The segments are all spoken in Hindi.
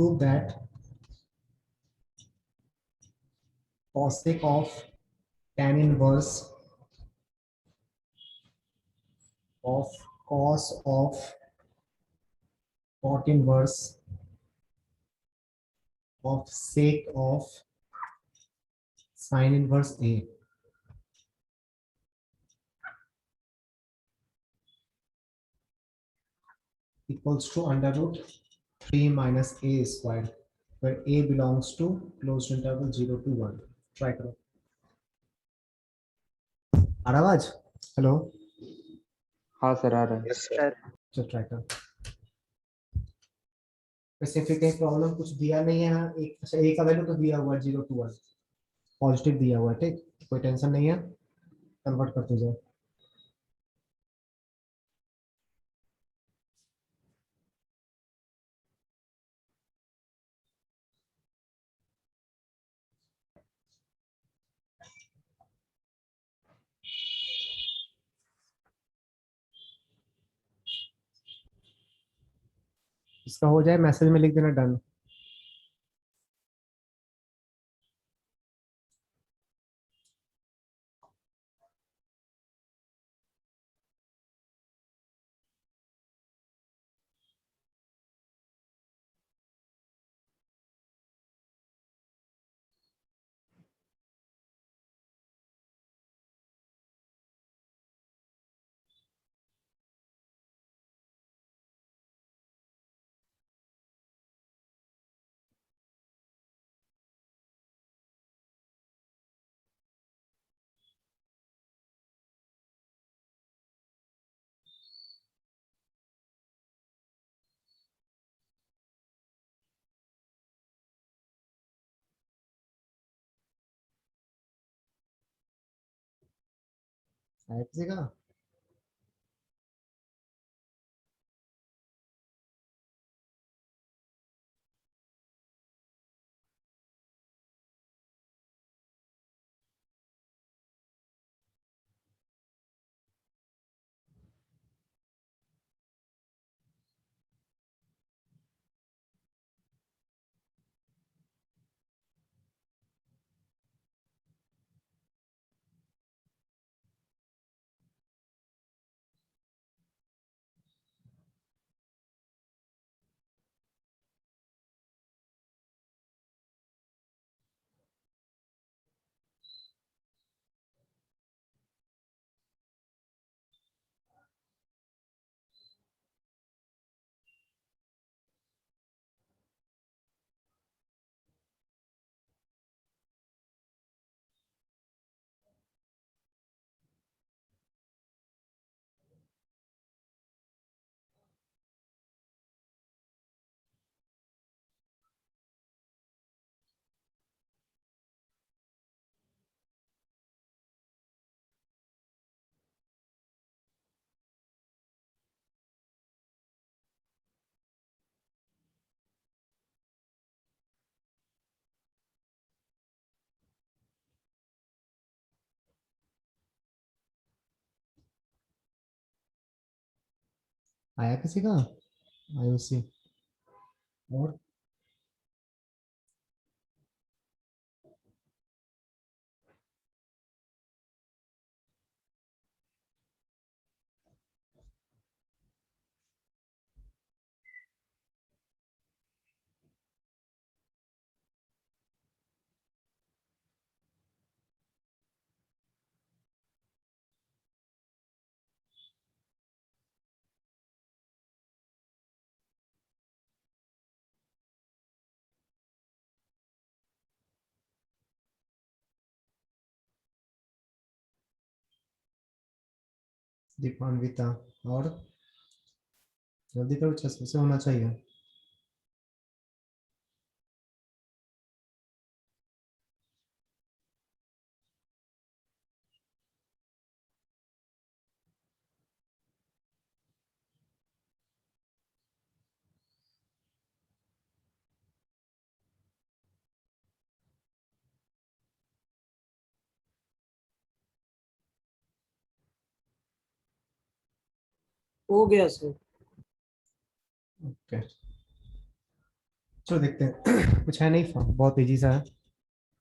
prove that cosec of tan inverse of cos of cot inverse of sec of sin inverse A equals to under root 3 minus A squared, where A belongs to closed interval 0 to 1. Try करो. आ रहा आवाज? हेलो. हाँ सर आ रहा है। Yes sir. चलो ट्राई करो. स्पेसिफिक प्रॉब्लम कुछ दिया नहीं है. एक अच्छा ए का वैल्यू तो दिया हुआ है 0 to 1, पॉजिटिव दिया हुआ है. ठीक, कोई टेंशन नहीं है, कन्वर्ट करते जाओ. इसका हो जाए मैसेज में लिख देना डन. आया किसी का? आया किसी का? आयुषी और दीपान्विता और जल्दी करो, 6 से होना चाहिए. हो गया सर। ओके चलो देखते हैं कुछ है नहीं, बहुत इजी सा है।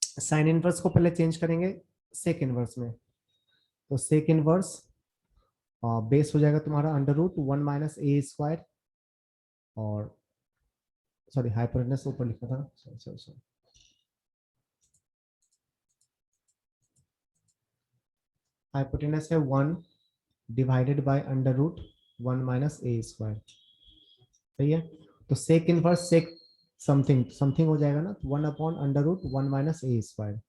साइन इनवर्स को पहले चेंज करेंगे सेक इनवर्स में, तो सेक इनवर्स बेस हो जाएगा तुम्हारा under root 1 minus a square, और सॉरी हाइपोटेनस ऊपर लिखा था, सॉरी हाइपोटेनस है 1 divided by under root 1 minus a square, सही है। तो sec inverse sec something something हो जाएगा ना, 1 upon under root 1 minus a square.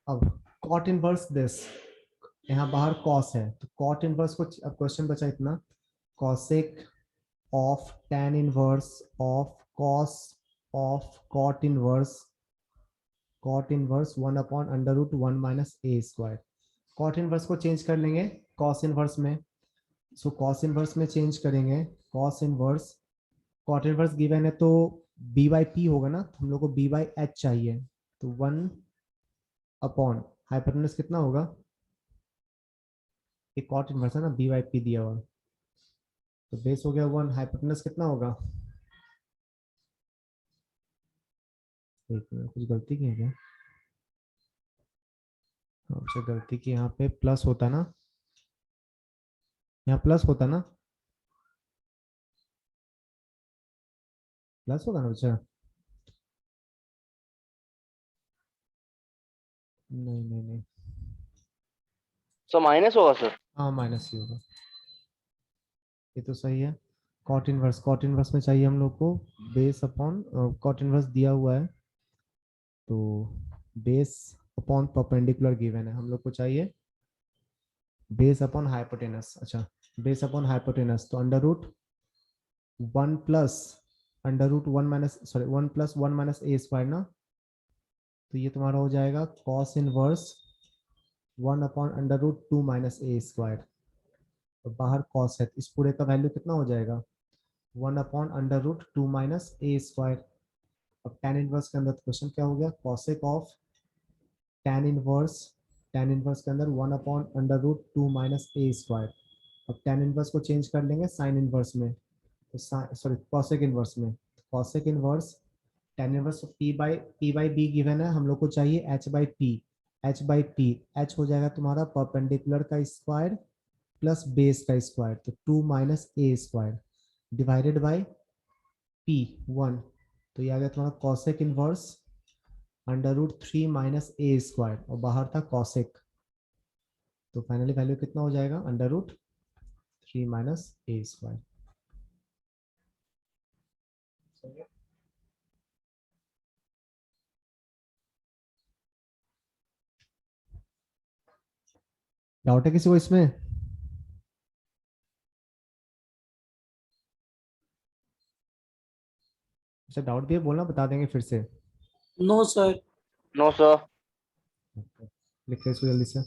अब कॉट इनवर्स दिस, यहाँ बाहर कॉस है, तो कॉट इनवर्स को, अब क्वेश्चन बचा इतना, cosec of tan inverse of cos of cot inverse 1 upon under root 1 minus a square. Cot inverse को चेंज कर लेंगे कॉस इनवर्स में, सो कॉस इनवर्स में चेंज करेंगे cos inverse, cot inverse given है तो बी बाई पी होगा ना, तो हम लोग को बी बाई एच चाहिए, तो 1 अपॉन हाइपोटेनस कितना होगा, एक कॉट इनवर्स है ना, बी बाई पी दिया हुआ, तो बेस हो गया 1, हाइपोटेनस कितना होगा, एक मिनट कुछ गलती की है क्या, अच्छा गलती की, यहाँ पे प्लस होता ना, यहाँ प्लस होता ना, प्लस होगा ना बच्चा, नहीं नहीं नहीं, सो माइनस होगा सर। हाँ माइनस ही होगा, ये तो सही है। कॉट इनवर्स में चाहिए हम लोग को बेस अपॉन, कॉट इनवर्स दिया हुआ है, तो बेस अपॉन परपेंडिकुलर गिवन है, हम लोग को चाहिए बेस अपॉन हाइपोटेनस, अच्छा बेस अपॉन हाइपोटेनस, तो under root 1 plus under root 1 minus, sorry 1 plus 1 minus a square ना, तो ये तुम्हारा हो जाएगा cos inverse 1 upon under root 2 minus a square, तो बाहर कॉस है, इस पूरे का वैल्यू कितना हो जाएगा 1 upon under root 2 minus a square. अब tan इनवर्स के अंदर क्वेश्चन क्या हो गया, कॉसेक ऑफ tan इनवर्स के अंदर 1 upon under root 2 minus a square. अब tan इनवर्स को चेंज कर लेंगे साइन इनवर्स में, तो सॉरी कॉसेक इनवर्स में, cosec inverse tan inverse P by be given है, हम लोग को चाहिए h बाई पी, h हो जाएगा तुम्हारा परपेंडिकुलर का स्क्वायर प्लस बेस का स्क्वायर, तो 2 minus a square divided by p 1, तो ये आ गया तुम्हारा cosec inverse under root 3 minus a square, और बाहर था कॉसेक, तो फाइनली वैल्यू कितना हो जाएगा under root 3 minus a square. Doubt है किसी को इसमें, अच्छा डाउट भी है बोलना, बता देंगे फिर से, नो सर। No sir. लिख ले इसको जल्दी से।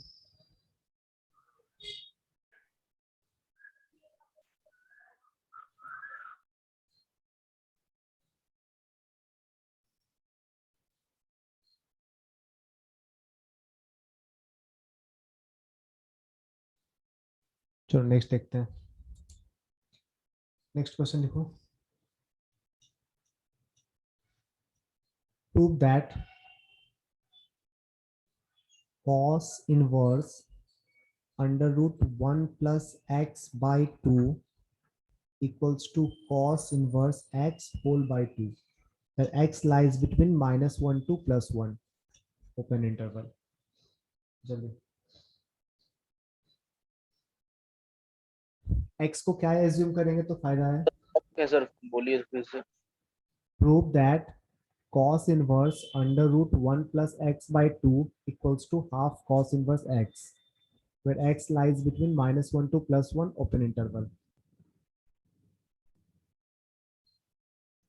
चलो नेक्स्ट देखते हैं, नेक्स्ट क्वेश्चन लिखो, prove that cos inverse under root 1 plus x by 2 equals to cos inverse x whole by 2, where x lies between -1 to +1 open interval। जल्दी x को क्या एज्यूम करेंगे तो फायदा है, क्या सर बोलिए फिर से। Prove that cos inverse under root 1 plus x by 2 equals to half cos inverse x, where x lies between -1 to +1 open interval।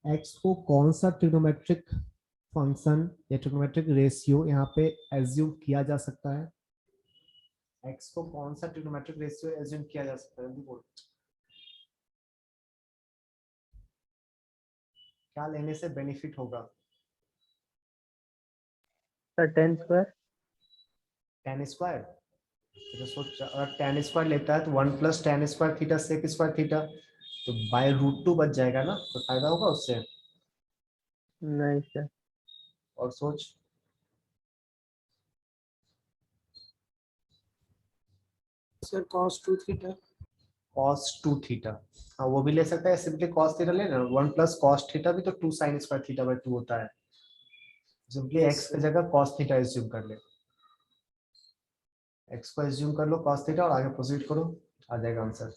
x को कौन सा ट्रिग्नोमेट्रिक फंक्शन या ट्रिग्नोमेट्रिक रेशियो यहाँ पे एज्यूम किया जा सकता है, x को कौन सा ट्रिग्नोमेट्रिक रेशियो एज्यूम किया जा सकता है, जल्दी बोलो क्या लेने से बेनिफिट होगा, sir tan square. tan square, तो सोच अगर tan स्क्वायर लेता है तो 1 plus tan square theta sec square theta, तो बाय रूट टू बच जाएगा ना, तो फायदा होगा उससे। नहीं सर। और सोच। Sir cos 2 theta. cos 2 theta, हाँ वो भी ले सकता है, सिंपली cos थीटा लेना, 1 प्लस cos थीटा भी तो 2 sin स्क्वायर थीटा बाय 2 होता है, सिंपली Yes, x sir. की जगह cos थीटा एज्यूम कर ले, x को एज्यूम कर लो cos थीटा और आगे प्रोसीड करो, आ जाएगा आंसर।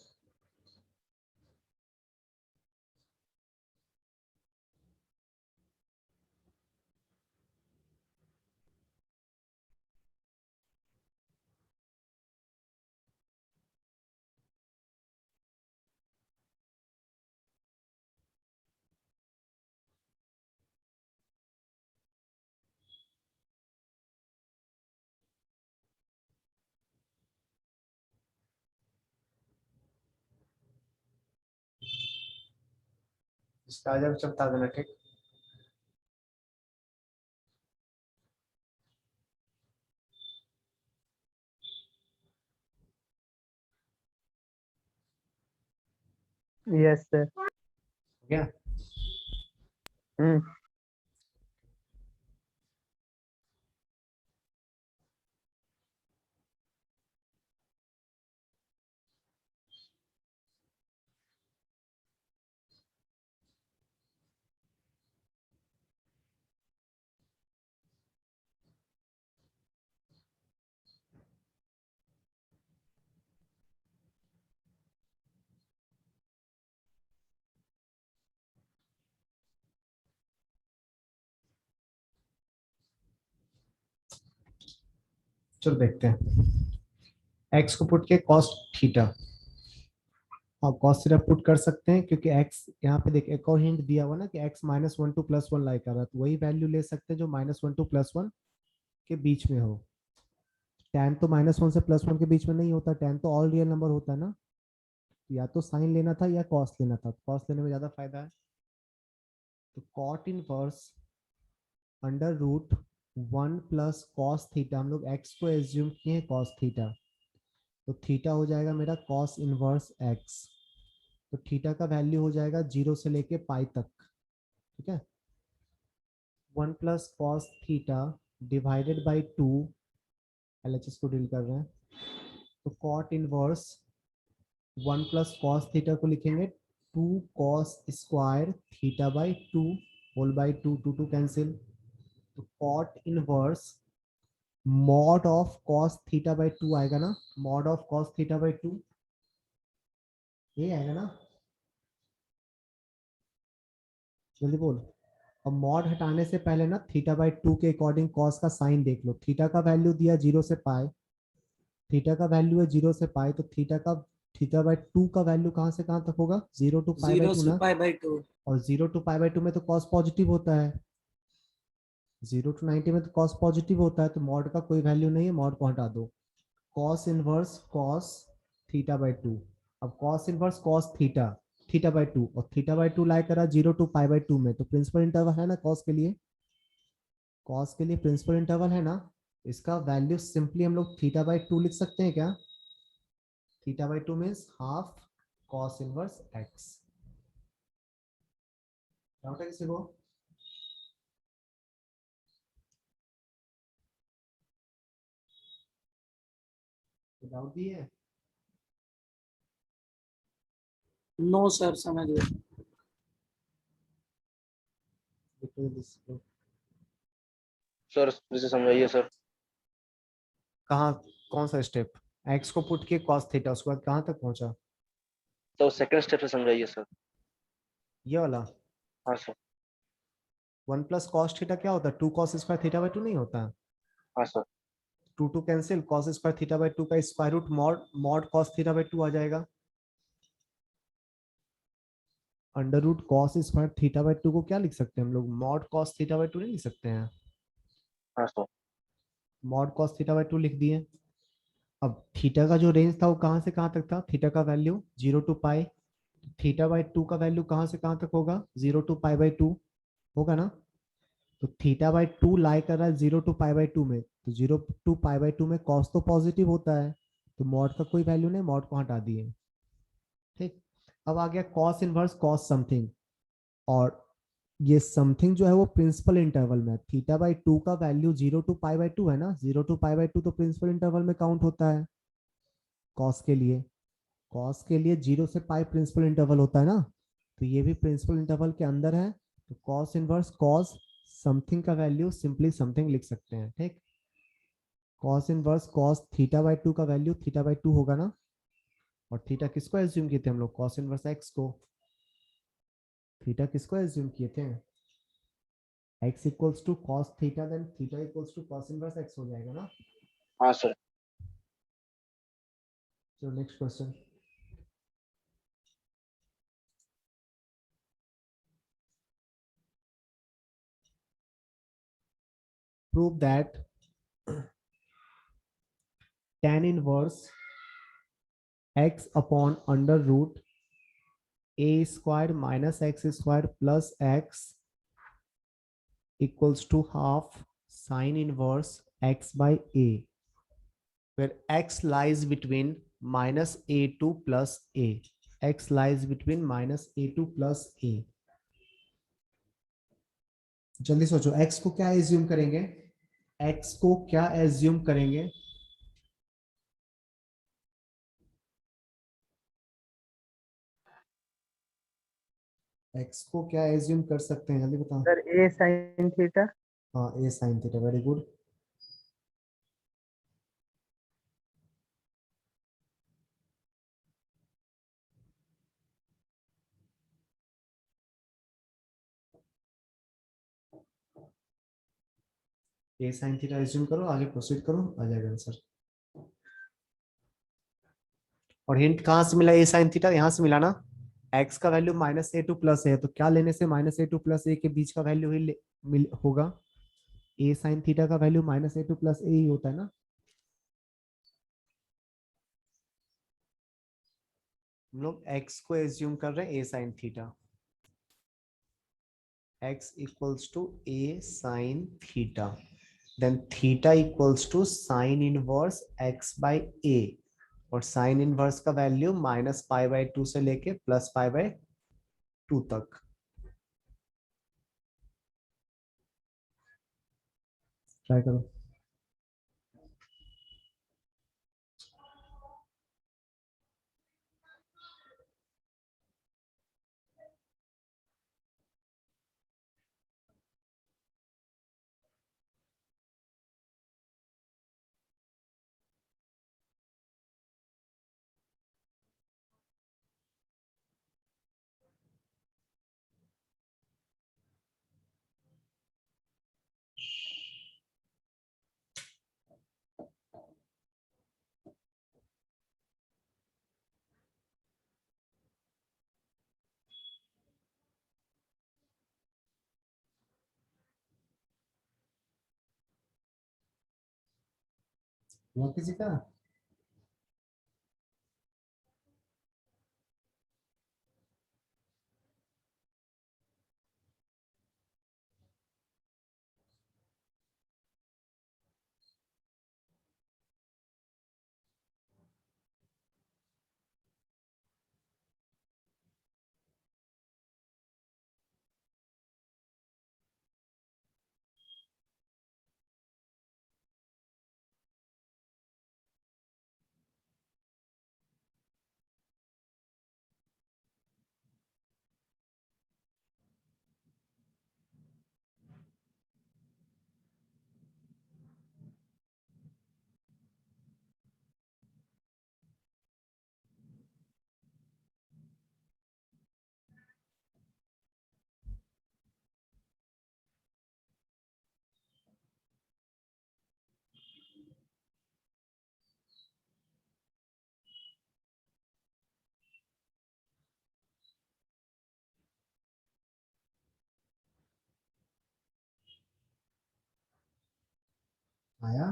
इसका आ जाएगा, चल बता देना, ठीक। Yes sir. हो गया। हम्म। चलो देखते हैं, x को पुट के cos थीटा, और cos थीटा पुट कर सकते हैं क्योंकि x यहाँ पे देख एक और हिंट दिया हुआ ना कि x -1 to +1 लाई कर रहा है, तो वही वैल्यू ले सकते हैं जो -1 to +1 के बीच में हो। tan तो -1 से +1 के बीच में नहीं होता, tan तो ऑल रियल नंबर होता है ना, या तो साइन लेना था या cos लेना था, cos लेने में ज्यादा फायदा है। तो cot inverse under root 1 plus cos theta, हम लोग x को एज्यूम किए हैं cos थीटा, तो थीटा हो जाएगा मेरा cos इनवर्स x, तो थीटा का वैल्यू हो जाएगा 0 से लेके पाई तक, ठीक है। 1 plus cos theta divided by 2, LHS को डील कर रहे हैं, तो cot inverse 1 plus cos theta को लिखेंगे 2 cos square theta by 2 whole by 2, 2 2 cancel, तो cot inverse mod of cos theta by 2 आएगा ना, mod of cos theta by 2 ये आएगा ना, जल्दी बोल। और मॉड हटाने से पहले ना थीटा बाई 2 के अकॉर्डिंग कॉस का साइन देख लो, थीटा का वैल्यू दिया 0 से पाई, थीटा का वैल्यू है 0 से पाई, तो थीटा बाई 2 का वैल्यू कहां से कहां तक होगा, 0 टू पाई बाई 0 2 से ना, पाई बाई 2। और 0 टू पाई बाई 2 में तो कॉस पॉजिटिव होता है, 0 टू 90 में तो कॉस पॉजिटिव होता है, तो मॉड का कोई वैल्यू नहीं है, मॉड को हटा दो, cos inverse cos theta by 2, अब cos inverse cos theta theta by 2, और थीटा बाई 2 लाई करा 0 टू पाई बाई 2 में, तो प्रिंसिपल इंटरवल है ना कॉस के लिए, कॉस के लिए प्रिंसिपल इंटरवल है ना, इसका वैल्यू सिंपली हम लोग थीटा बाई 2 लिख सकते हैं क्या, theta by 2 means half cos inverse x. Doubt है किसी को? डाउट भी है? नो सर, समझ गए। सर फिर से समझाइए सर। कहाँ, कौन सा स्टेप, एक्स को पुट किए कॉस थीटा, उसके बाद कहाँ तक पहुंचा, तो सेकंड स्टेप से समझाइए सर। ये वाला हाँ सर। 1 प्लस कॉस थीटा क्या होता है, 2 कॉस स्क्वायर थीटा बाई 2 नहीं होता, हाँ सर। 2 2 cancel, cos square theta by 2 का square root mod mod cos theta by 2 आ जाएगा, under root cos square theta by 2 को क्या लिख सकते हैं हम लोग, मॉड कॉस थीटा बाई 2 नहीं लिख सकते हैं, हाँ sir. Mod cos theta by 2 लिख दिए। अब थीटा का जो रेंज था वो कहाँ से कहाँ तक था, थीटा का value 0 to pi, theta by 2 का वैल्यू कहाँ से कहाँ तक होगा, 0 टू पाई बाई 2 होगा ना, तो थीटा बाई 2 लाई कर रहा है 0 टू पाई बाई 2 में, तो 0 टू पाई बाई 2 में कॉस तो पॉजिटिव होता है, तो मॉड का कोई वैल्यू नहीं, मॉड को हटा दिए, ठीक। अब आ गया कॉस इनवर्स कॉस समथिंग, और ये समथिंग जो है वो प्रिंसिपल इंटरवल में, थीटा बाई टू का वैल्यू 0 to π/2 है ना, 0 to π/2 तो प्रिंसिपल इंटरवल में काउंट होता है कॉस के लिए। कॉस के लिए 0 से π प्रिंसिपल इंटरवल होता है ना, तो ये भी प्रिंसिपल इंटरवल के अंदर है, तो कॉस इनवर्स कॉस समथिंग का वैल्यू सिंपली समथिंग लिख सकते हैं। ठीक, कॉस इनवर्स कॉस θ/2 का वैल्यू θ/2 होगा ना, और थीटा किसको एज्यूम किए थे हम लोग, कॉस इनवर्स एक्स को। थीटा किसको एज्यूम किए थे, x equals to cos theta, then theta equals to cos inverse x हो जाएगा ना। हाँ सर। चलो next question. Prove that tan inverse x अपॉन under root a square minus x square plus x equals to half sine inverse x by a, where x lies between minus a2 plus a, x lies between minus a2 plus a। जल्दी सोचो, x को क्या एज्यूम करेंगे, x को क्या एज्यूम करेंगे, x को क्या एज्यूम कर सकते हैं, जल्दी बताओ। सर ए साइन थीटा। हाँ, a sin theta, very good. a sin theta assume करो, आगे प्रोसीड करो, आ जाएगा आंसर। और हिंट कहाँ से मिला, a sin थीटा यहाँ से मिला ना, x का वैल्यू माइनस ए टू प्लस है, तो क्या लेने से माइनस ए टू प्लस ए के बीच का वैल्यू ही होगा, a sin थीटा का वैल्यू माइनस ए टू प्लस ए ही होता है ना। हम लोग x को एज्यूम कर रहे हैं a sin theta, x equals to a sin theta, then theta equals to sine inverse x by a, और साइन इनवर्स का वैल्यू -π/2 से लेके +π/2 तक। ट्राई करो। हुआ किसी का, आया।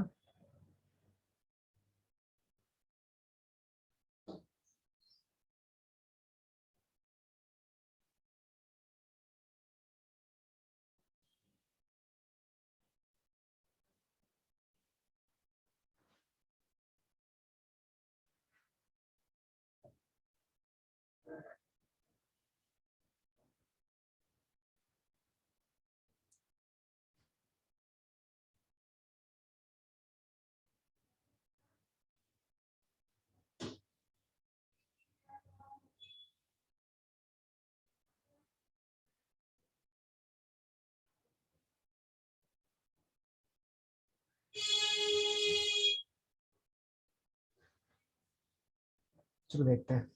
चलो देखते हैं,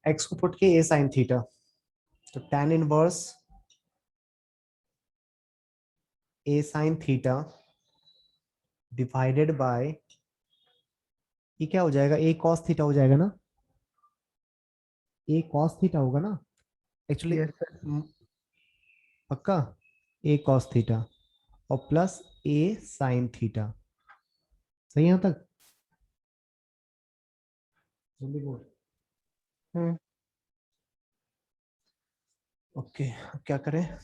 एक्स को पुट के ए साइन थीटा, तो tan inverse A sine theta divided by, ये क्या हो जाएगा, ए कॉस थीटा हो जाएगा ना, ए कॉस थीटा होगा ना एक्चुअली, यस सर। पक्का, ए कॉस थीटा और प्लस ए साइन थीटा, सही है यहाँ तक, जल्दी बोल। हम्म। ओके, अब क्या करें,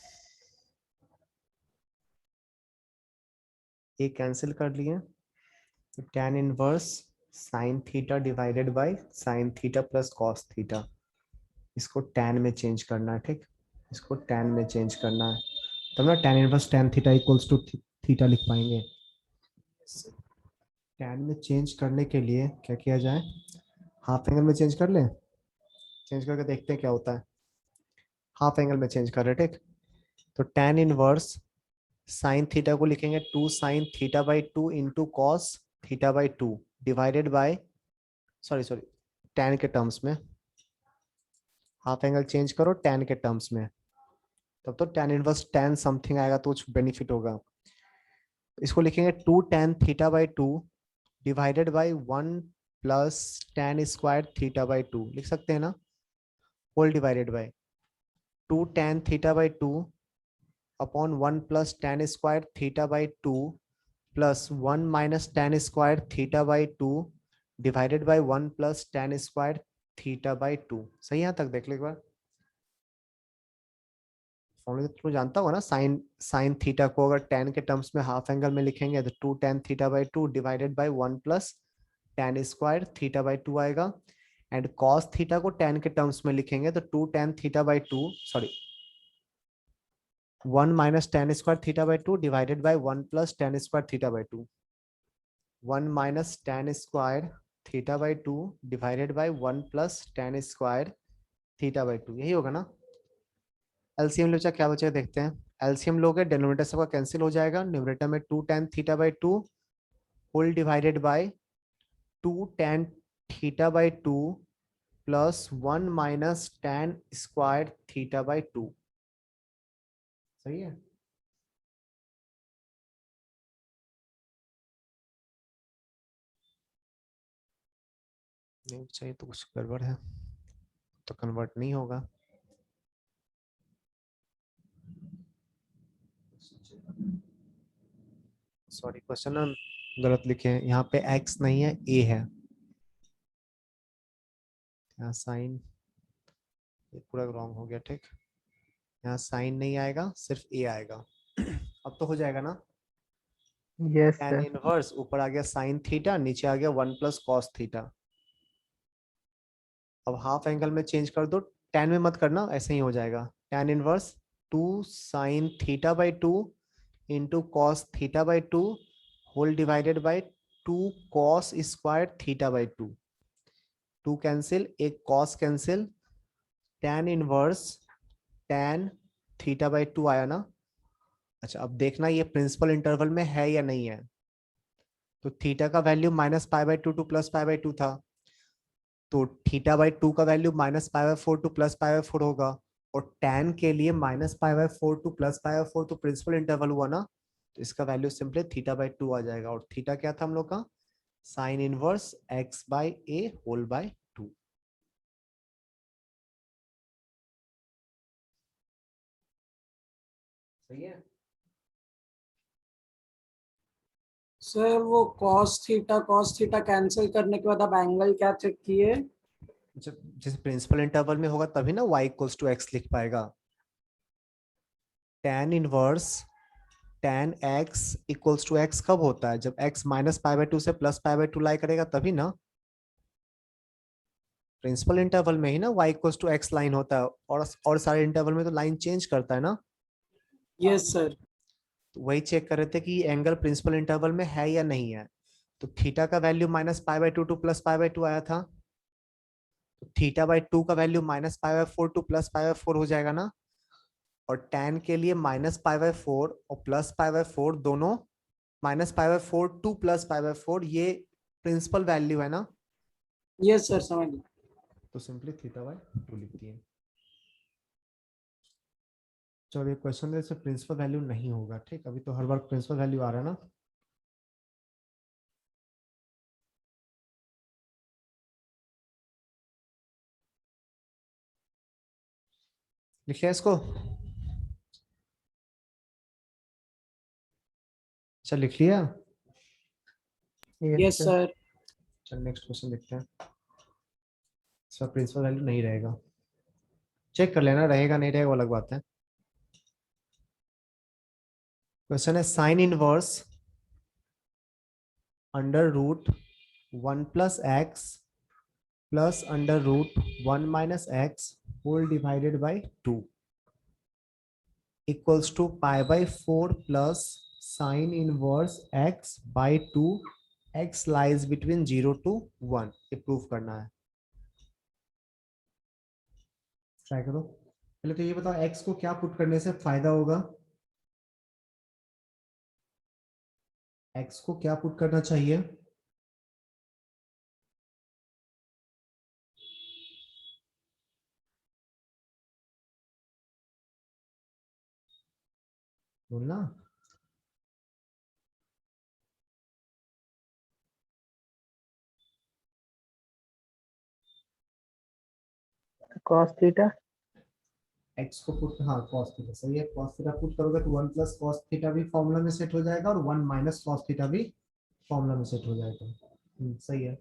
ए कैंसिल कर लिए, तो tan inverse sine theta divided by sine theta plus cos theta, इसको tan में चेंज करना है, ठीक, इसको tan में चेंज करना है, तब ना tan inverse tan theta equals to theta लिख पाएंगे। tan में चेंज करने के लिए क्या किया जाए, हाफ एंगल में चेंज कर ले, चेंज करके देखते हैं क्या होता है, हाफ एंगल में चेंज कर रहे, ठीक, तो tan इनवर्स साइन थीटा को लिखेंगे 2 sine theta by 2 into cos theta by 2 divided bye, sorry tan के टर्म्स में, हाफ एंगल चेंज करो tan के टर्म्स में, तब तो tan इनवर्स tan समथिंग आएगा तो कुछ बेनिफिट होगा, इसको लिखेंगे 2 tan theta by 2 divided by 1 plus tan square theta by 2 लिख सकते हैं ना, whole divided by 2 tan theta by 2 upon 1 plus tan square theta by 2 plus 1 minus tan square theta by 2 divided by 1 plus tan square theta by 2, सही, यहाँ तक देख लो एक बार, फॉर्मूला तो तुम जानता होगा ना, साइन थीटा को अगर tan के टर्म्स में हाफ एंगल में लिखेंगे तो 2 tan theta by 2 divided by 1 plus tan square theta by 2 आएगा, एंड cos थीटा को tan के टर्म्स में लिखेंगे तो 2 tan theta by 2, sorry 1 minus tan square theta by 2 divided by 1 plus tan square theta by 2, 1 minus tan square theta by 2 divided by 1 plus tan square theta by 2, यही होगा ना, एलसीएम ले बचा, क्या बचेगा देखते हैं, एलसीएम लोगे डिनोमिनेटर सबका कैंसिल हो जाएगा, न्यूमरेटर में 2 tan theta by 2 whole divided by 2 tan theta by 2 plus 1 minus tan square theta by 2, सही है, नहीं चाहिए तो कुछ गड़बड़ है, तो कन्वर्ट नहीं होगा, सॉरी क्वेश्चन ना गलत लिखे हैं, यहाँ पे x नहीं है a है, यहाँ साइन पूरा रॉन्ग हो गया, ठीक, यहाँ साइन नहीं आएगा सिर्फ a आएगा, अब तो हो जाएगा ना, यस tan सर। इनवर्स ऊपर आ गया साइन थीटा, नीचे आ गया 1 प्लस कॉस थीटा, अब हाफ एंगल में चेंज कर दो, tan में मत करना, ऐसे ही हो जाएगा, tan inverse 2 sine theta by 2 into cos theta by 2 whole divided by 2 cos square theta by 2, 2 cancel, एक cos cancel, tan inverse tan theta by 2 आया ना, अच्छा अब देखना ये प्रिंसिपल इंटरवल में है या नहीं है, तो थीटा का value minus pi by 2 to plus pi by 2 था, तो थीटा बाई 2 का value minus pi by 4 to plus pi by 4 होगा, और tan के लिए minus pi by 4 to plus pi by 4 तो प्रिंसिपल इंटरवल हुआ ना, तो इसका वैल्यू सिंपली थीटा बाई 2 आ जाएगा, और थीटा क्या था हम लोग का, sign inverse x by a whole by 2, सही है, सर वो cos थीटा कैंसिल करने के बाद आप एंगल क्या चेक किए? जब जैसे प्रिंसिपल इंटरवल में होगा तभी ना y इक्वल्स टू x लिख पाएगा, tan inverse tan x equals to x कब होता है, जब x माइनस पाई बाई 2 से प्लस पाई बाई 2 लाई करेगा तभी ना, प्रिंसिपल इंटरवल में ही ना y equals to x line होता है, और सारे इंटरवल में तो लाइन चेंज करता है ना, यस सर। तो वही चेक कर रहे थे कि एंगल प्रिंसिपल इंटरवल में है या नहीं है, तो थीटा का value minus pi by 2 to plus pi by 2 आया था, तो थीटा बाई 2 का value minus pi by 4 to plus pi by 4 हो जाएगा ना, और tan के लिए माइनस पाई बाई 4 और प्लस पाई बाई 4 दोनों, minus pi by 4 to plus pi by 4 ये प्रिंसिपल वैल्यू है ना, यस सर समझ गया। तो सिंपली थीटा बाय 2 लिखती है। चलो ये क्वेश्चन में से प्रिंसिपल वैल्यू नहीं होगा, ठीक, अभी तो हर बार प्रिंसिपल वैल्यू आ रहा है ना। लिख लिया इसको? अच्छा लिख लिया। Yes yes sir. सर। चल नेक्स्ट क्वेश्चन देखते हैं। इसका प्रिंसिपल वैल्यू नहीं रहेगा, चेक कर लेना, रहेगा नहीं रहेगा वो अलग बात है। क्वेश्चन है sine inverse under root 1 + x plus under root 1 - x whole divided by 2 equals to π/4 plus sine inverse x by 2, x lies between 0 to 1। ये प्रूफ करना है, ट्राई करो। पहले तो ये बताओ x को क्या पुट करने से फायदा होगा, x को क्या पुट करना चाहिए? बोलना। Cos theta. x को पुट, हाँ cos थीटा सही है, cos थीटा पुट करोगे तो 1 + cos थीटा भी फॉर्मूला में सेट हो जाएगा और 1 - cos थीटा भी फॉर्मूला में सेट हो जाएगा। सही है।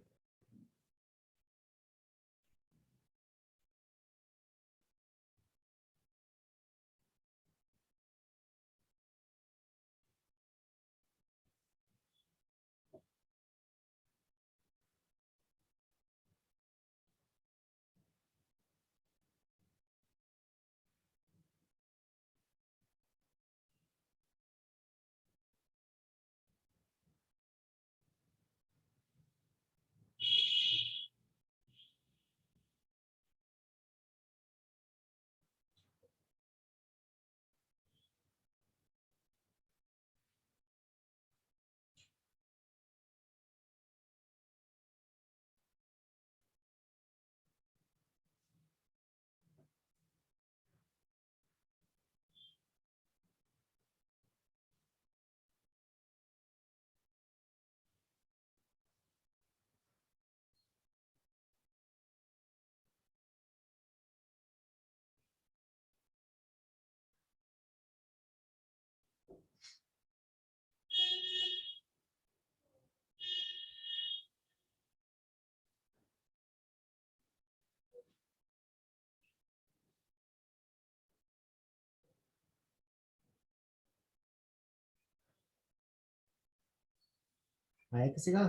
आया किसी का?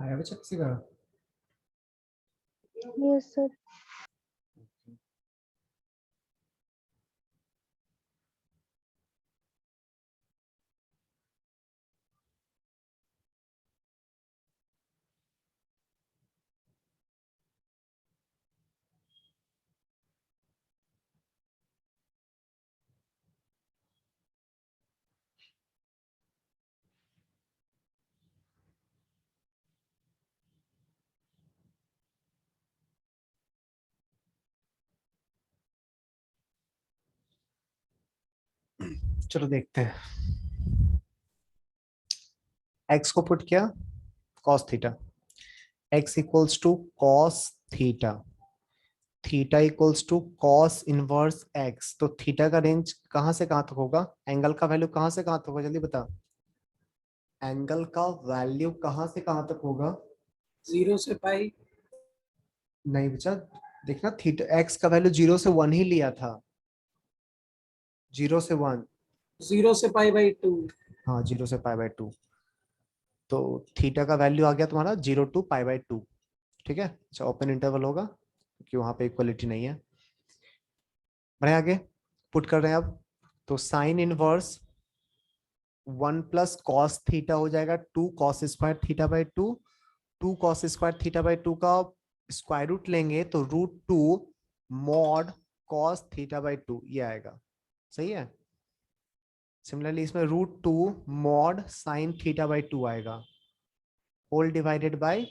आया बच्चा किसी का? Yes sir. चलो देखते हैं। x को पुट किया cos theta, x equals to cos theta, theta equals to cos inverse x। तो थीटा का रेंज कहां से कहां तक होगा, एंगल का वैल्यू कहां से कहां तक होगा, जल्दी बता। एंगल का वैल्यू कहां से कहां तक होगा? 0 से पाई। नहीं बच्चा, देखना थीटा x का वैल्यू 0 से 1 ही लिया था, 0 से 1। 0 से पाई बाई 2। हाँ 0 से पाई बाय 2। तो थीटा का वैल्यू आ गया तुम्हारा 0 टू पाई बाय 2। ठीक है, अच्छा ओपन इंटरवल होगा क्योंकि वहां पे इक्वलिटी नहीं है। बढ़े आगे, पुट कर रहे हैं अब। तो sine inverse 1 plus cos theta हो जाएगा 2 cos square theta by 2। 2 cos square theta by 2 का स्क्वायर रूट लेंगे तो √2 मॉड कॉस थीटा बाई 2 ये आएगा। सही है। सिमिलरली इसमें √2 मॉड साइन थीटा बाई 2 आएगा, होल डिवाइडेड बाय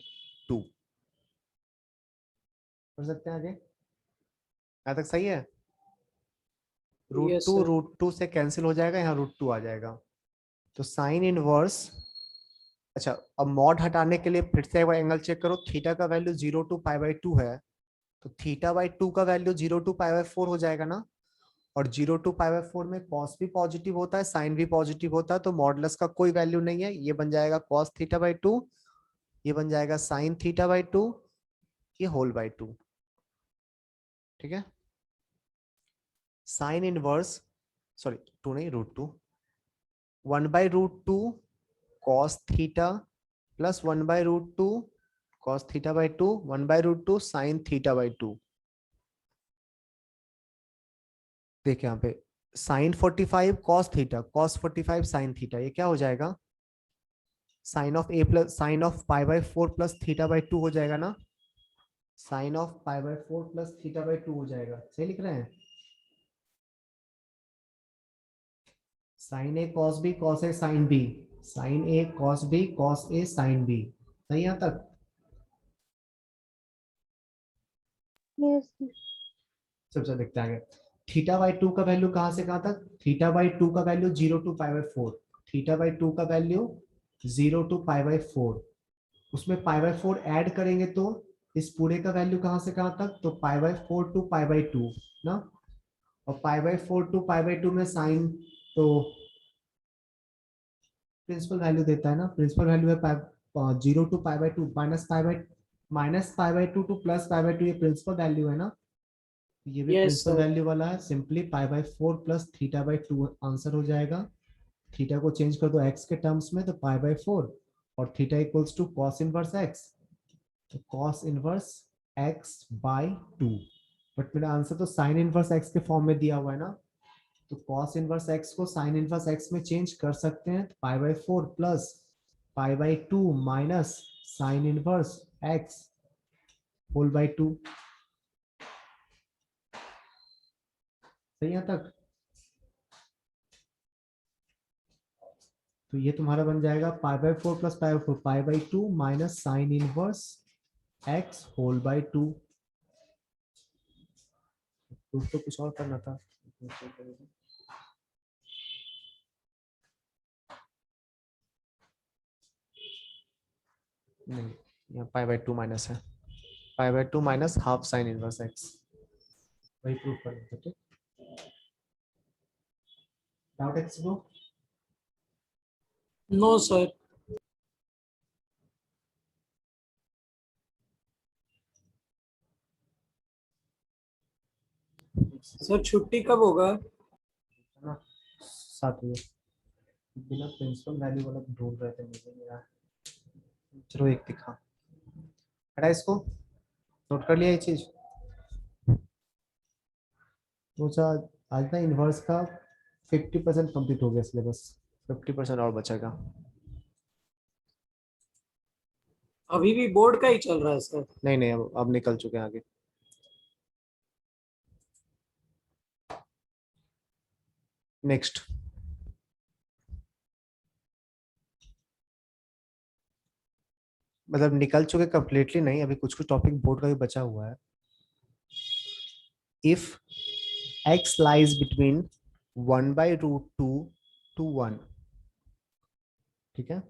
2। कर सकते हैं आगे, यहाँ तक सही है। Yes, √2 sir. √2 से कैंसिल हो जाएगा, यहाँ √2 आ जाएगा। तो साइन इनवर्स, अच्छा अब मॉड हटाने के लिए फिर से एक बार एंगल चेक करो। थीटा का वैल्यू 0 टू पाई बाई 2 है, तो थीटा बाई 2 का वैल्यू 0 टू पाई बाई 4 हो जाएगा ना। और 0 टू पाई बाई 4 में कॉस भी पॉजिटिव होता है, साइन भी पॉजिटिव होता है, तो मॉडुलस का कोई वैल्यू नहीं है। ये बन जाएगा कॉस थीटा बाई 2, ये बन जाएगा साइन थीटा बाई 2, ये होल बाई 2। ठीक है, साइन इनवर्स, सॉरी 2 नहीं √2, 1 by √2 cos theta plus 1 by √2 cos theta by 2, 1 by √2 sine theta by 2। देखिए यहाँ पे sine 45 cos theta, cos 45 sine theta, ये क्या हो जाएगा, sine of a plus sine of pi by 4 plus theta by 2 हो जाएगा ना। Sine of pi by 4 plus theta by 2 हो जाएगा। सही लिख रहे हैं। Sign A cos B cos A sine B, sign A cos B cos A sine B. सही यहाँ तक। Yes, sir. सबसे देखते हैं आगे। थीटा बाई 2 का वैल्यू कहां से कहां तक, थीटा बाई 2 का value 0 to pi by 4, theta by 2 का वैल्यू 0 टू पाई बाई 4। उसमें पाई बाई 4 ऐड करेंगे तो इस पूरे का वैल्यू कहां से कहां तक, तो pi by 4 to pi by 2 ना। और pi by 4 to pi by 2 में साइन तो प्रिंसिपल वैल्यू देता है ना, प्रिंसिपल वैल्यू है 0 to pi by 2 minus pi by 2 to plus pi by 2, ये प्रिंसिपल वैल्यू है ना। ये भी Yes, प्रिंसिपल sir. वैल्यू वाला है, simply pi by 4 plus theta by 2 answer हो जाएगा। थीटा को चेंज कर दो एक्स के टर्म्स में, तो पाई बाई 4 और theta equals to cos inverse x, तो cos inverse x by 2। But मेरा आंसर तो साइन इनवर्स एक्स के फॉर्म में दिया हुआ है ना, तो कॉस इनवर्स एक्स को साइन इनवर्स एक्स में चेंज कर सकते हैं। Pi by 4 plus pi by 2 minus sine inverse x whole by 2। सही यहाँ तक। तो ये तुम्हारा बन जाएगा pi by 4 plus pi by 4, pi by 2 minus sine inverse x whole by 2। तो कुछ और करना था। नहीं, यहाँ पाई बाई 2 माइनस है, पाई by 2 minus half sine inverse x, वही प्रूफ करना था। ठीक, डाउट एक्स को। No, sir. सर छुट्टी कब होगा? 7 बजे। बिना प्रिंसिपल वैल्यू वाला ढूंढ रहे थे मुझे यार। चलो एक दिखा, हटा इसको, नोट कर लिया ये चीज। सोचा आज ना इनवर्स का 50% कंप्लीट हो गया सिलेबस, 50% और बचेगा। अभी भी बोर्ड का ही चल रहा है सर। नहीं नहीं, अब निकल चुके हैं आगे। नेक्स्ट, मतलब निकल चुके कंप्लीटली नहीं, अभी कुछ कुछ टॉपिक बोर्ड का भी बचा हुआ है। If x lies between 1/√2 to 1. ठीक है,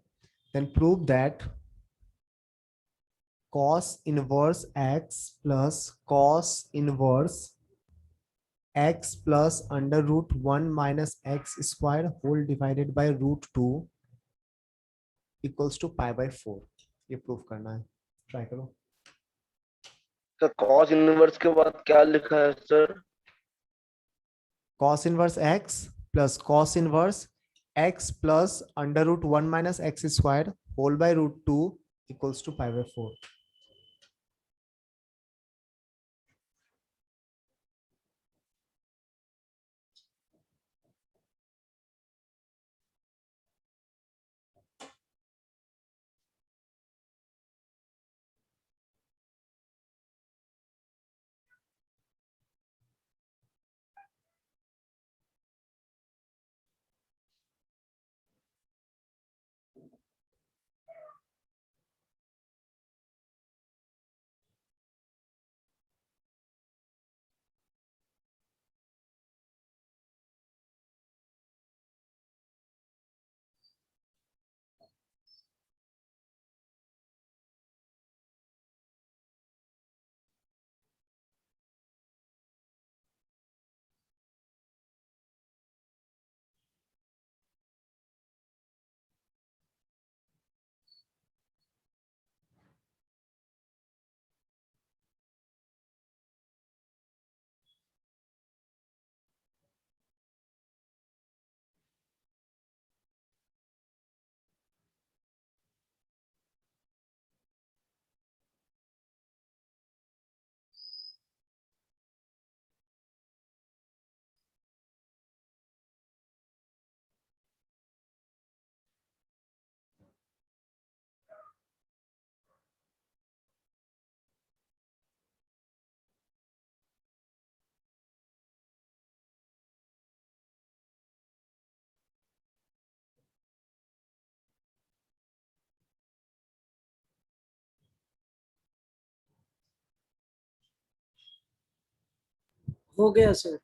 then prove that cos inverse x plus cos inverse x plus under root 1 minus x square whole divided by √2 equals to pi/4. ये प्रूफ करना है, ट्राई करो। सर cos इनवर्स के बाद क्या लिखा है sir? cos inverse x plus cos inverse x plus under root 1 minus x square whole by √2 equals to pi/4. हो गया सर।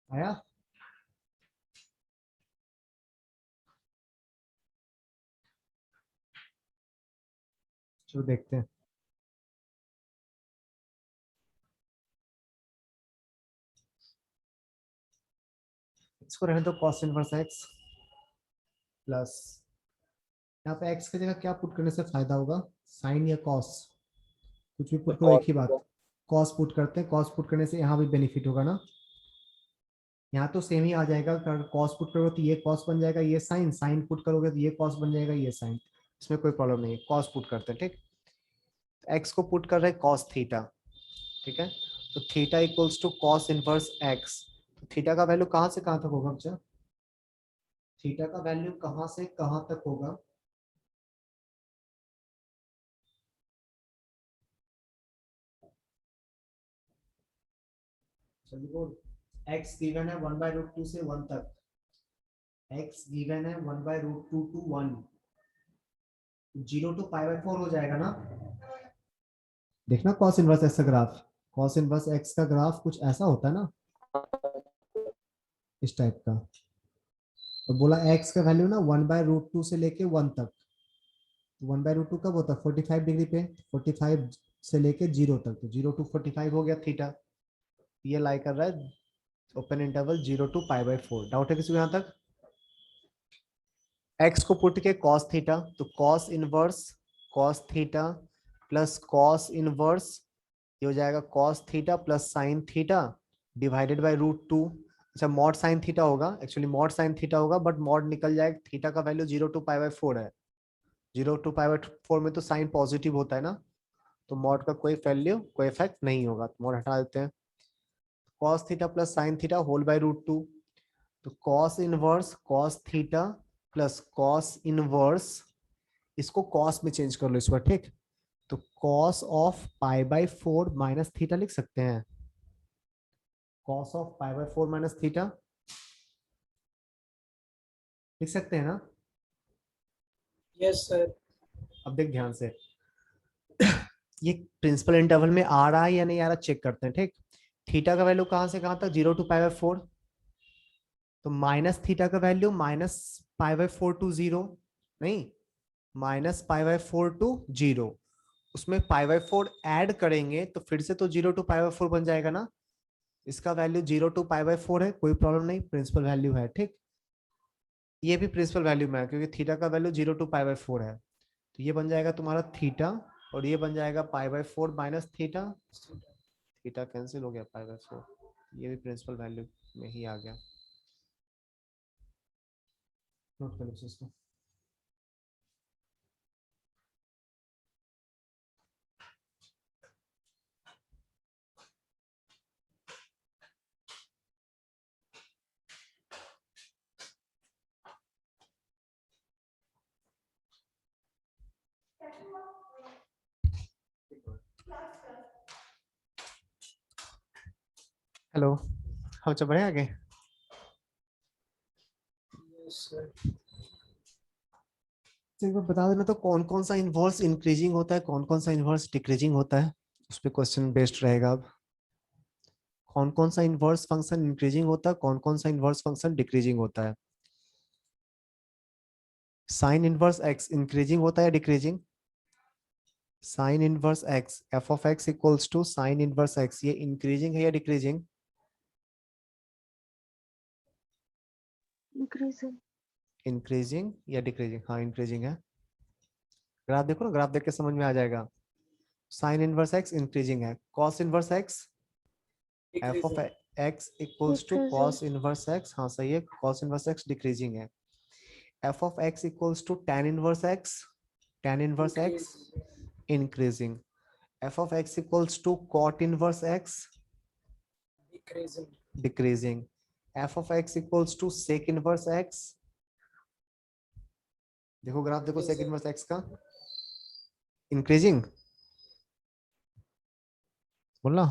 आया? चलो देखते हैं। इसको रहने दो cos इनवर्स x प्लस, यहाँ पे x की जगह क्या पुट करने से फायदा होगा, साइन या cos, कुछ भी पुट करो, एक ही बात। cos पुट करते हैं, cos पुट करने से यहाँ भी बेनिफिट होगा ना, यहाँ तो सेम ही आ जाएगा। cos पुट करोगे तो ये cos बन जाएगा, ये साइन, साइन पुट करोगे तो ये cos बन जाएगा, ये साइन, इसमें कोई प्रॉब्लम नहीं है। cos पुट करते हैं, ठीक, x को पुट कर रहे हैं cos थीटा, ठीक है, तो theta equals to cos inverse x। तो थीटा का वैल्यू कहाँ से कहाँ तक होगा बच्चा, थीटा का वैल्यू कहाँ से कहाँ तक होगा, चलिए बोल। x गिवन है 1/√2 से 1 तक, x गिवन है 1/√2 to 1, 0 to pi/4 हो जाएगा ना। देखना cos इनवर्स x का ग्राफ, cos इनवर्स x का ग्राफ कुछ ऐसा होता है ना, इस टाइप का। तो बोला x का वैल्यू ना 1/√2 से लेके 1 तक, 1/√2 कब होता है 45 डिग्री पे, 45 से लेके 0 तक, तो 0 to 45 हो गया थीटा, ये लाई कर रहा है open interval 0 to pi/4। Doubt है किसी को यहाँ तक? x को पुट के cos थीटा, तो cos inverse cos theta plus cos inverse, ये हो जाएगा cos theta plus sin theta divided by √2। अच्छा मॉड साइन थीटा होगा, एक्चुअली मॉड साइन थीटा होगा, बट मॉड निकल जाए, थीटा का वैल्यू 0 टू π/4 है, 0 टू π/4 में तो साइन पॉजिटिव होता है ना, तो मॉड का कोई वैल्यू कोई इफेक्ट नहीं होगा, तो मॉड हटा देते हैं। cos theta plus sine theta whole by √2, तो cos inverse cos theta plus cos inverse, इसको cos में चेंज कर लो इस बार, ठीक। तो cos ऑफ π/4 माइनस थीटा लिख सकते हैं, cos ऑफ π/4 माइनस थीटा लिख सकते हैं ना। Yes sir. अब देख ध्यान से, ये प्रिंसिपल इंटरवल में आ रहा है या नहीं आ रहा चेक करते हैं, ठीक। थीटा का वैल्यू कहां से कहां तक, 0 टू π/4, तो माइनस थीटा का वैल्यू माइनस π/4 टू 0, नहीं माइनस π/4 टू 0, उसमें π/4 ऐड करेंगे तो फिर से तो 0 टू π/4 बन जाएगा ना, इसका वैल्यू 0 टू π/4 है, कोई प्रॉब्लम नहीं, प्रिंसिपल वैल्यू है, ठीक। ये भी प्रिंसिपल वैल्यू में है क्योंकि थीटा का वैल्यू 0 टू π/4 है, तो ये बन जाएगा तुम्हारा थीटा, और ये बन जाएगा π/4 माइनस थीटा, थीटा कैंसिल हो गया π/4, ये भी प्रिंसिपल वैल्यू में ही आ गया। नोट कर लो इसको। हेलो, हम चल बढ़े आगे। Yes sir. तो एक बार बता देना तो कौन कौन सा इन्वर्स इंक्रीजिंग होता है, कौन कौन सा इन्वर्स डिक्रीजिंग होता है, उस पर क्वेश्चन बेस्ड रहेगा। अब कौन कौन सा इन्वर्स फंक्शन इंक्रीजिंग होता है, कौन कौन सा इन्वर्स फंक्शन डिक्रीजिंग होता है। साइन इनवर्स एक्स इंक्रीजिंग होता है या decreasing, sine inverse x f of x equals to sine inverse x, ये इंक्रीजिंग है या डिक्रीजिंग, Increasing. इंक्रीजिंग या डिक्रीजिंग, हाँ इंक्रीजिंग है। ग्राफ देखो ना, ग्राफ देख के समझ में आ जाएगा। साइन इनवर्स एक्स इंक्रीजिंग है, cos inverse x f of decreasing. X equals to Decreasing. Cos inverse x, हाँ सही है, कॉस इनवर्स एक्स डिक्रीजिंग है। F of x equals to tan inverse x, tan inverse x increasing. F of x equals to cot inverse x decreasing. Decreasing. F of x equals to sec inverse x, देखो ग्राफ देखो sec इनवर्स एक्स का इंक्रीजिंग, बोलना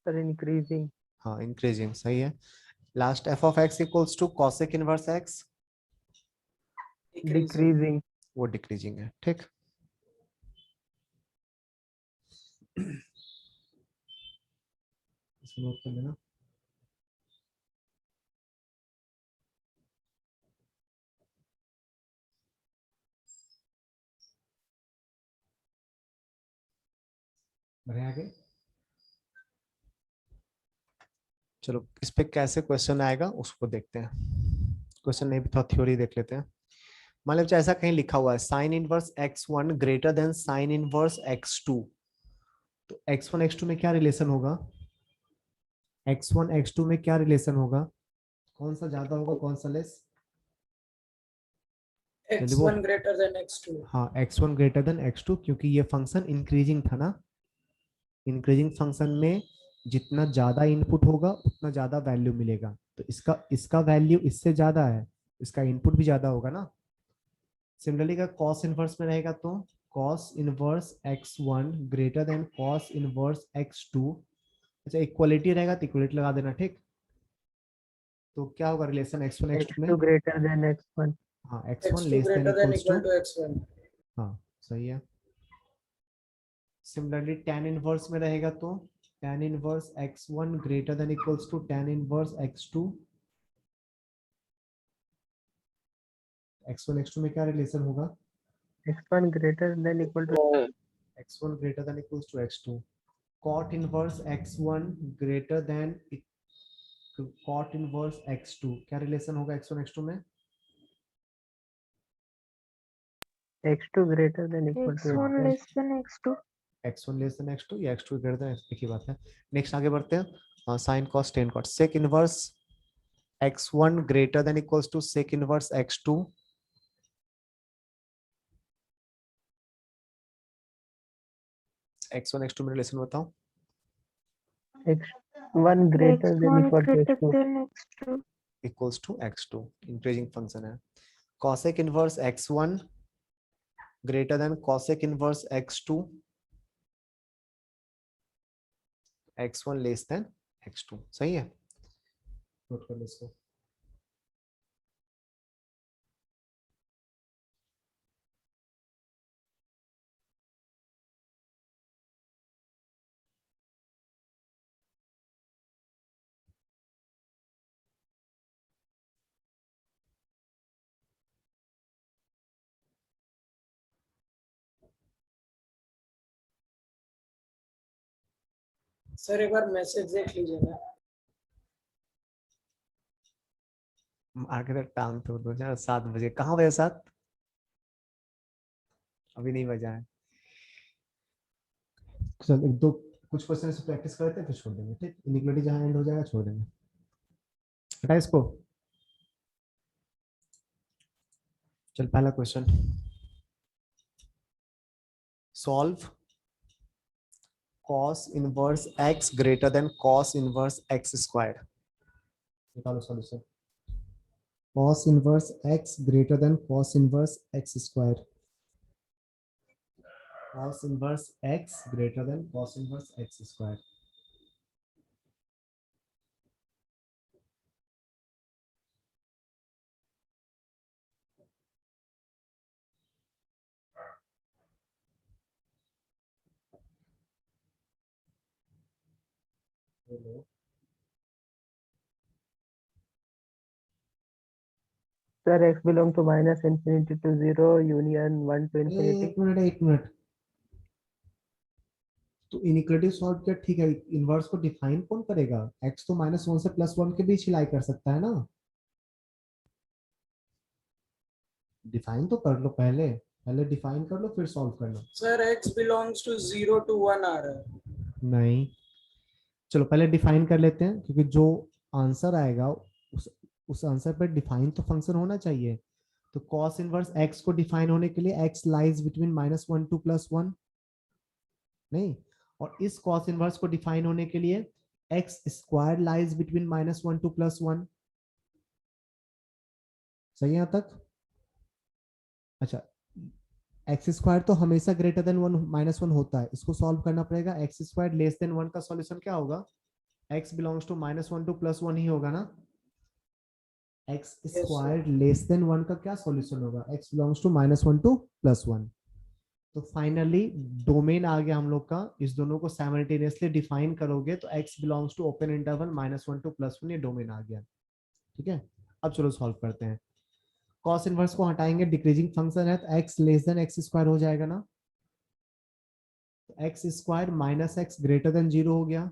Sir, increasing. हाँ इंक्रीजिंग सही है। Last f of x equals to cosec inverse x, Decreasing. वो डिक्रीजिंग है, ठीक। इसको नोट कर लेना। बढ़े आगे, चलो इस पे कैसे क्वेश्चन आएगा उसको देखते हैं। क्वेश्चन नहीं भी थोड़ा थ्योरी देख लेते हैं। मान लीजिए ऐसा कहीं लिखा हुआ है sine inverse x1 greater than sine inverse x2, तो x1 x2 में क्या रिलेशन होगा, x1 x2 में क्या रिलेशन होगा, कौन सा ज्यादा होगा कौन सा लेस, जल्दी बोल। x1 greater then x2। हाँ x1 ग्रेटर देन x2, क्योंकि ये फंक्शन इंक्रीजिंग था ना, इंक्रीजिंग फंक्शन में जितना ज्यादा इनपुट होगा उतना ज्यादा वैल्यू मिलेगा, तो इसका वैल्यू इससे ज्यादा है, इसका इनपुट भी ज्यादा होगा ना। सिमिलरली का कॉस इनवर्स में रहेगा तो cos inverse x1 greater then cos inverse x2, अच्छा इक्वलिटी रहेगा तो इक्वलिटी लगा देना, ठीक। तो क्या होगा रिलेशन x1 x2 में, X2 greater than X1. हाँ x1 x2 less than greater than equals equal to, to x1। हाँ सही है। सिमिलरली tan इनवर्स में रहेगा तो tan inverse x1 greater than equals to tan inverse x2, x1 x2 में क्या रिलेशन होगा, X1 greater than equal to x1 greater than equals to x2, cot inverse x1 greater than cot inverse x2, क्या रिलेशन होगा x1 x2 में, X2 greater than equal to X1 X1. less than X2. x1 less than x2 या x2 ग्रेटर देन एक ही बात है। नेक्स्ट आगे बढ़ते हैं, sine cos tan cot sec inverse x1 greater than equals to sec inverse x2 x1 x2 में रिलेशन बताओ। x1 greater than X1 equal to greater x2. than x2. Equals to x2 increasing function है। cosec inverse x1 greater than cosec inverse x2 x1 less than x2 सही है। नोट कर लो इसको। सर एक बार मैसेज देख लीजिएगा। मार्केट टाइम तो 7 बजे, कहाँ बजे 7? अभी नहीं बजा है। चल एक दो कुछ क्वेश्चन से प्रैक्टिस करते हैं फिर छोड़ देंगे, ठीक। इनइक्वालिटी जहाँ एंड हो जाएगा छोड़ देंगे, हटा इसको। चल पहला question solve cos inverse x greater than cos inverse x squared. निकालो solution. cos inverse x greater than cos inverse x squared. cos inverse x greater than cos inverse x squared. Sir, x belong to minus infinity to 0, union 1 to infinity. एक मिनट तो इनइक्वालिटी सॉल्व किया, ठीक है। इनवर्स को डिफाइन कौन करेगा? x तो -1 से +1 के बीच हिलाई कर सकता है ना। डिफाइन तो कर लो पहले, पहले डिफाइन कर लो फिर सॉल्व करना। Sir x belongs to 0 to 1 आ रहा है। नहीं, चलो पहले डिफाइन कर लेते हैं, क्योंकि जो आंसर आएगा उस आंसर पर डिफाइन तो फंक्शन होना चाहिए। तो cos इनवर्स x को डिफाइन होने के लिए x लाइज बिटवीन -1 to +1 नहीं, और इस cos इनवर्स को डिफाइन होने के लिए x square lies between -1 to +1। सही है यहाँ तक? अच्छा, एक्स स्क्वायर तो हमेशा ग्रेटर देन -1 होता है, इसको सॉल्व करना पड़ेगा। एक्स स्क्वायर लेस देन 1 का सॉल्यूशन क्या होगा? x बिलोंग्स टू -1 to +1 ही होगा ना। एक्स स्क्वायर लेस देन 1 का क्या सॉल्यूशन होगा? x belongs to -1 to +1। तो फाइनली डोमेन आ गया हम लोग का। इस दोनों को साइमल्टेनियसली डिफाइन करोगे तो x belongs to open interval -1 to +1, ये डोमेन आ गया, ठीक है। अब चलो सॉल्व करते हैं। cos इनवर्स को हटाएंगे, डिक्रीजिंग फंक्शन है तो x less than x square हो जाएगा ना। X square minus x greater than 0 हो गया।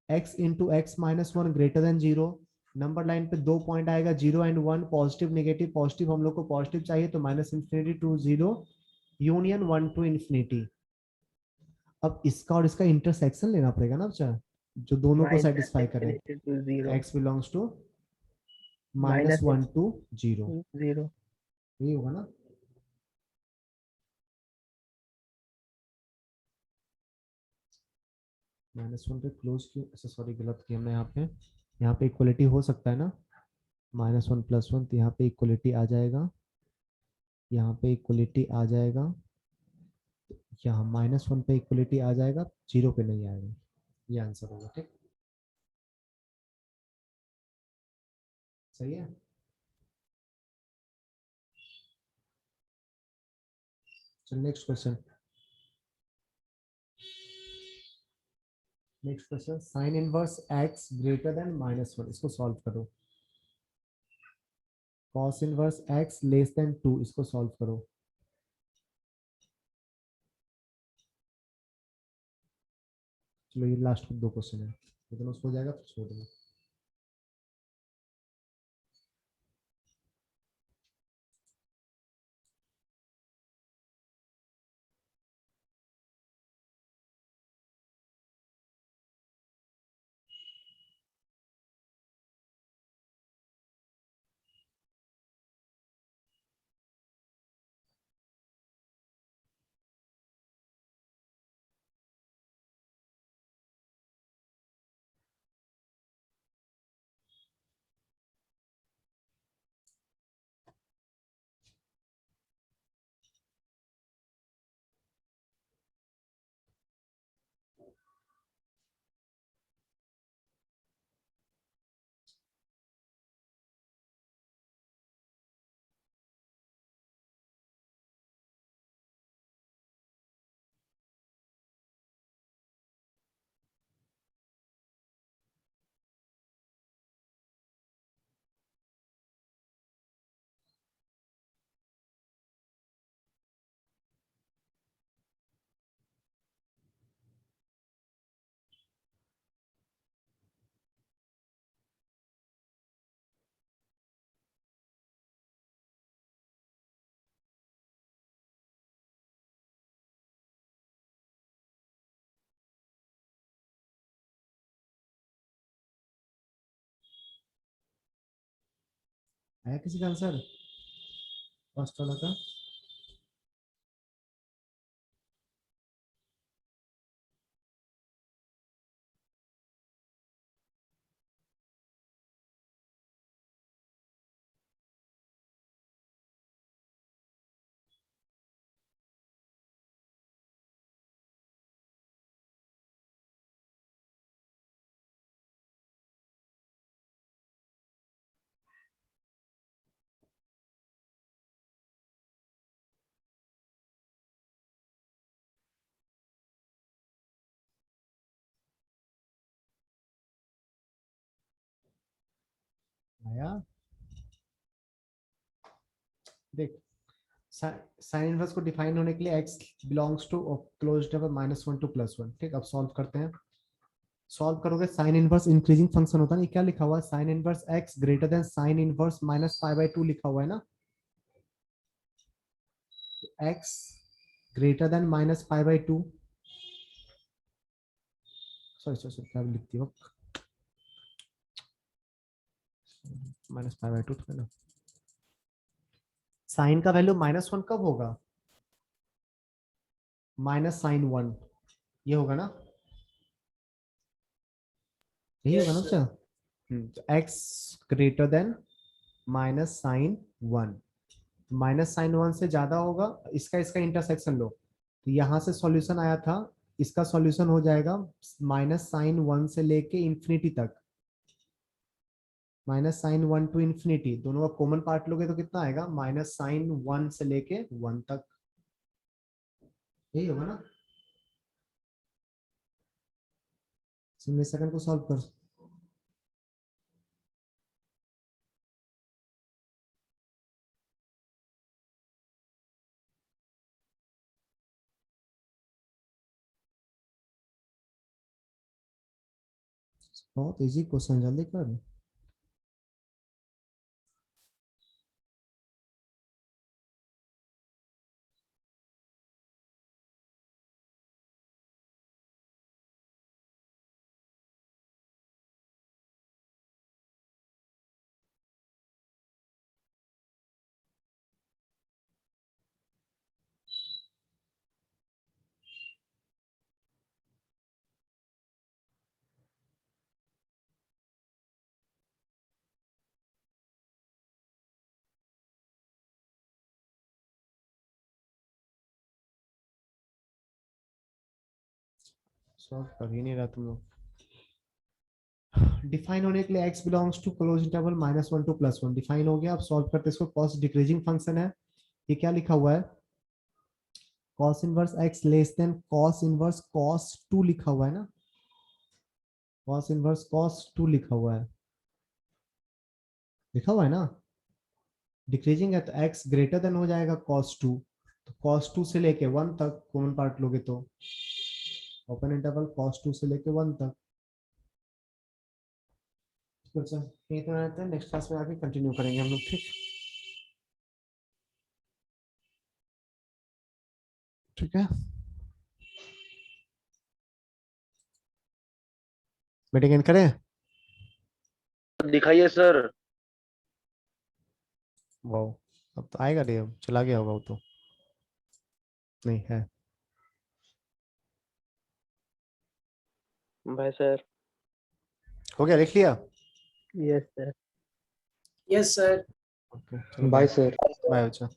x into x -1 greater than 0। Number line पे 2 पॉइंट आएगा, 0 एंड 1, पॉजिटिव नेगेटिव। पॉजिटिव हम लोग को पॉजिटिव चाहिए तो -∞ to 0 यूनियन 1 to infinity। अब इसका और इसका इंटरसेक्शन लेना पड़ेगा ना बच्चा, जो दोनों को Minus सेटिस्फाई करे। infinity to 0. x बिलोंग्स टू Minus -1 to 0, 0. यही होगा ना। -1 पे क्लोज क्यों, अच्छा सॉरी गलत किया हमने यहाँ पे इक्वलिटी हो सकता है ना। -1 +1 तो यहाँ पे इक्वलिटी आ जाएगा, यहाँ पे इक्वलिटी आ जाएगा, यहाँ -1 पे इक्वलिटी आ जाएगा, 0 पे नहीं आएगा। ये आंसर होगा, ठीक। सही है। चलो next question. Next question sign inverse x greater then -1, इसको सॉल्व करो। cos inverse x less than 2, इसको सॉल्व करो। चलो ये लास्ट 2 क्वेश्चन है, लेकिन उसको हो जाएगा फिर छोड़ देंगे। आया किसी का आंसर फर्स्ट वाला का? आया? देख, साइन इनवर्स को डिफाइन होने के लिए x belongs to closed interval -1 to +1। ठीक, अब सॉल्व करते हैं। सॉल्व करोगे, साइन इनवर्स इंक्रीजिंग फंक्शन होता है। ये क्या लिखा हुआ है? Sine inverse x greater than sine inverse -π/2 लिखा हुआ है ना। x ग्रेटर देन -π/2, सॉरी क्या लिखती हो, -π/2 था ना। साइन का वैल्यू -1 कब होगा? -sin1, ये होगा ना, यही होगा ना बच्चा। तो x greater then -sin1, -sin1 से ज्यादा होगा, इसका इंटरसेक्शन लो, तो यहाँ से सॉल्यूशन आया था, इसका सॉल्यूशन हो जाएगा -sin1 से लेके इंफिनिटी तक, -sin1 टू इंफिनिटी, दोनों का कॉमन पार्ट लोगे तो कितना आएगा? -sin1 से लेके 1 तक, यही होगा ना। सेकंड को सॉल्व कर। बहुत इजी क्वेश्चन, जल्दी कर। सॉल्व कर ही नहीं रहा तुम लोग। डिफाइन होने के लिए x belongs to closed interval -1 to +1 define हो गया। अब सॉल्व करते हैं इसको। कॉस डिक्रीजिंग फंक्शन है, ये क्या लिखा हुआ है? Cos inverse x less than cos inverse cos 2 लिखा हुआ है ना, कॉस इनवर्स cos 2 लिखा हुआ है, लिखा हुआ है ना। डिक्रीजिंग है तो x ग्रेटर देन हो जाएगा cos 2, तो cos 2 से लेके 1 तक कॉमन पार्ट लोगे तो ओपन इंटरवल cos 2 से लेके 1 तक। नेक्स्ट क्लास में आके कंटिन्यू करेंगे हम लोग, ठीक? ठीक है, मीटिंग एंड करें। दिखाइए सर। वाओ, अब तो आएगा नहीं, अब चला गया होगा वो तो, नहीं है। Bye sir. हो गया, लिख लिया? Yes sir. Yes sir. Okay, चलो बाय सर। बाय बच्चा।